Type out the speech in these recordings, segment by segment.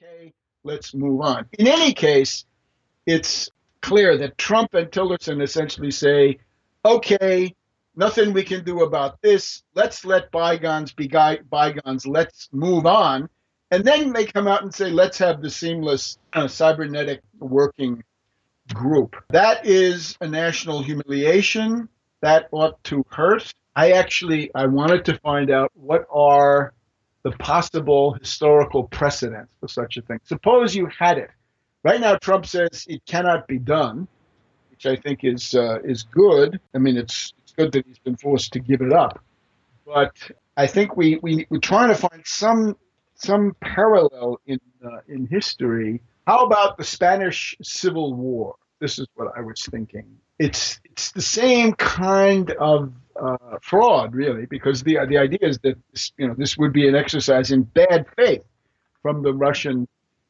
okay, let's move on. In any case, it's clear that Trump and Tillerson essentially say, okay, nothing we can do about this. Let's let bygones be bygones. Let's move on. And then they come out and say, let's have the seamless cybernetic working group. That is a national humiliation. That ought to hurt. I wanted to find out what are the possible historical precedents for such a thing. Suppose you had it. Right now, Trump says it cannot be done, which I think is good. I mean, it's good that he's been forced to give it up, but I think we're trying to find some parallel in history. How about the Spanish Civil War? This is what I was thinking. It's the same kind of fraud, really, because the idea is that this would be an exercise in bad faith from the Russian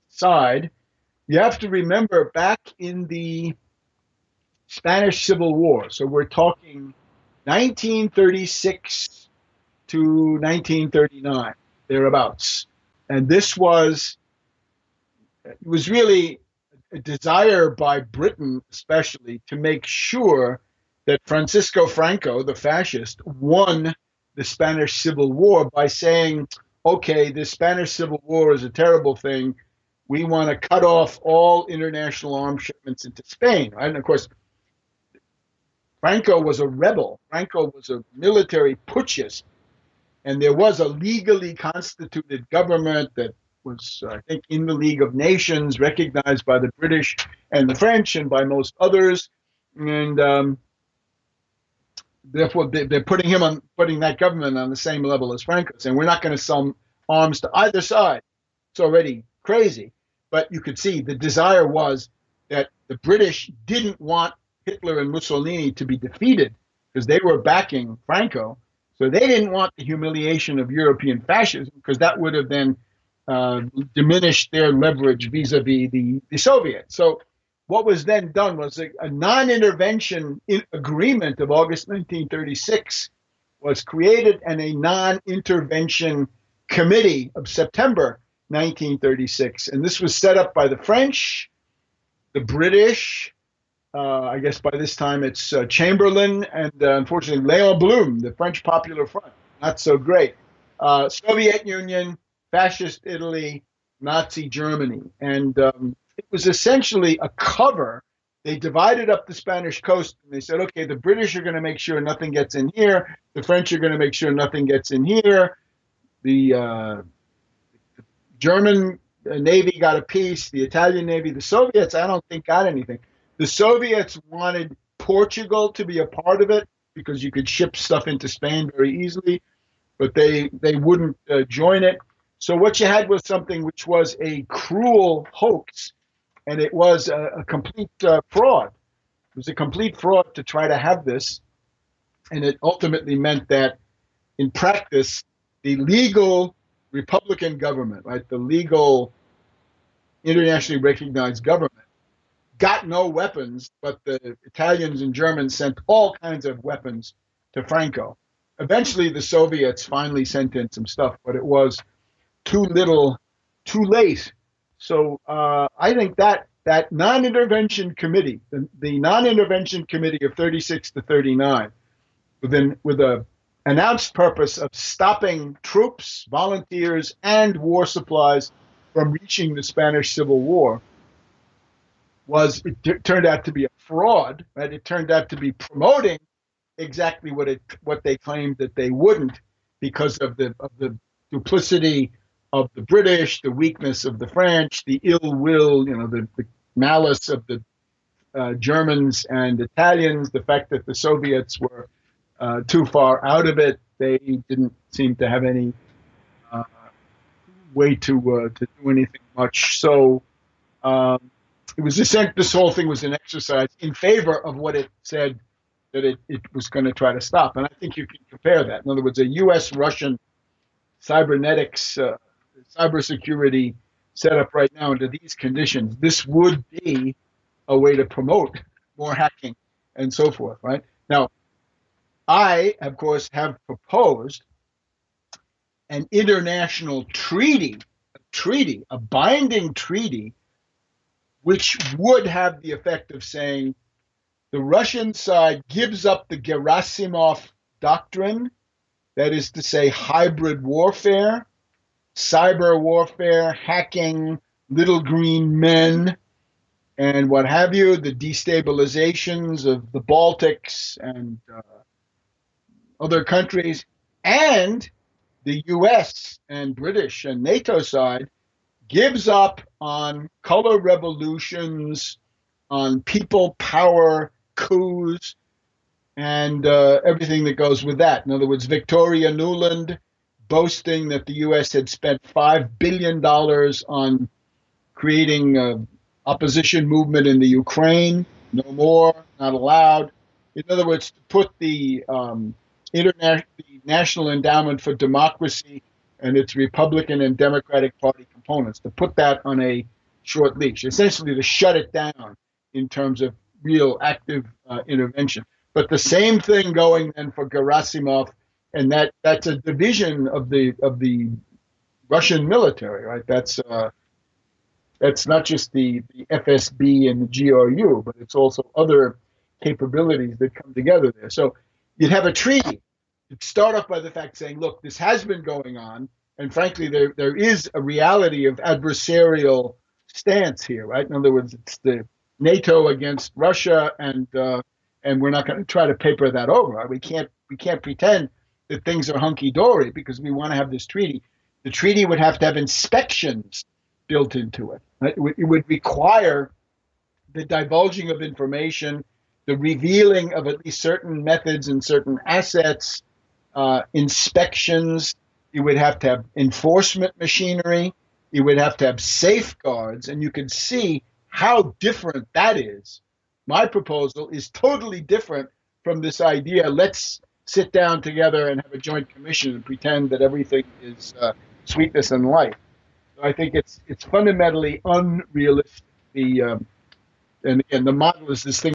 side. You have to remember back in the Spanish Civil War, so we're talking 1936 to 1939, thereabouts. And it was really a desire by Britain, especially, to make sure that Francisco Franco, the fascist, won the Spanish Civil War by saying, okay, the Spanish Civil War is a terrible thing. We want to cut off all international arms shipments into Spain, right? And of course, Franco was a rebel. Franco was a military putschist. And there was a legally constituted government that was, I think, in the League of Nations, recognized by the British and the French and by most others. And therefore, they're putting that government on the same level as Franco, saying we're not going to sell arms to either side. It's already crazy. But you could see the desire was that the British didn't want Hitler and Mussolini to be defeated because they were backing Franco. So they didn't want the humiliation of European fascism because that would have then diminished their leverage vis-a-vis the Soviets. So what was then done was a non-intervention agreement of August 1936 was created, and a non-intervention committee of September 1936. And this was set up by the French, the British, I guess by this time it's Chamberlain, and unfortunately Léon Blum, the French Popular Front. Not so great. Soviet Union, Fascist Italy, Nazi Germany. And it was essentially a cover. They divided up the Spanish coast, and they said, okay, the British are going to make sure nothing gets in here. The French are going to make sure nothing gets in here. The German Navy got a piece. The Italian Navy, the Soviets, I don't think got anything. The Soviets wanted Portugal to be a part of it because you could ship stuff into Spain very easily, but they wouldn't join it. So what you had was something which was a cruel hoax, and it was a complete fraud. It was a complete fraud to try to have this, and it ultimately meant that in practice, the legal Republican government, right, the legal internationally recognized government, got no weapons, but the Italians and Germans sent all kinds of weapons to Franco. Eventually, the Soviets finally sent in some stuff, but it was too little, too late. So I think that non-intervention committee, the non-intervention committee of 36 to 39, with a announced purpose of stopping troops, volunteers, and war supplies from reaching the Spanish Civil War, it turned out to be a fraud, right? It turned out to be promoting exactly what they claimed that they wouldn't, because of the duplicity of the British, the weakness of the French, the ill will, the malice of the Germans and Italians, the fact that the Soviets were too far out of it. They didn't seem to have any way to do anything much. So it was this whole thing was an exercise in favor of what it said that it was going to try to stop. And I think you can compare that. In other words, a U.S.-Russian cybernetics, cybersecurity setup right now under these conditions, this would be a way to promote more hacking and so forth, right? Now, I, of course, have proposed an international treaty, a treaty, a binding treaty, which would have the effect of saying the Russian side gives up the Gerasimov doctrine, that is to say, hybrid warfare, cyber warfare, hacking, little green men, and what have you, the destabilizations of the Baltics and other countries, and the US and British and NATO side gives up on color revolutions, on people power coups, and everything that goes with that. In other words, Victoria Nuland boasting that the U.S. had spent $5 billion on creating an opposition movement in the Ukraine. No more, not allowed. In other words, to put the the National Endowment for Democracy and its Republican and Democratic Party components, to put that on a short leash, essentially to shut it down in terms of real active intervention. But the same thing going then for Gerasimov, and that's a division of the Russian military, right? That's not just the FSB and the GRU, but it's also other capabilities that come together there. So you'd have a treaty. You'd start off by the fact saying, look, this has been going on, and frankly, there is a reality of adversarial stance here, right? In other words, it's the NATO against Russia, and we're not going to try to paper that over. Right? We can't pretend that things are hunky dory because we want to have this treaty. The treaty would have to have inspections built into it. Right? It would require the divulging of information, the revealing of at least certain methods and certain assets, inspections. You would have to have enforcement machinery. You would have to have safeguards, and you can see how different that is. My proposal is totally different from this idea. Let's sit down together and have a joint commission and pretend that everything is sweetness and light. So I think it's fundamentally unrealistic. And again, the model is this thing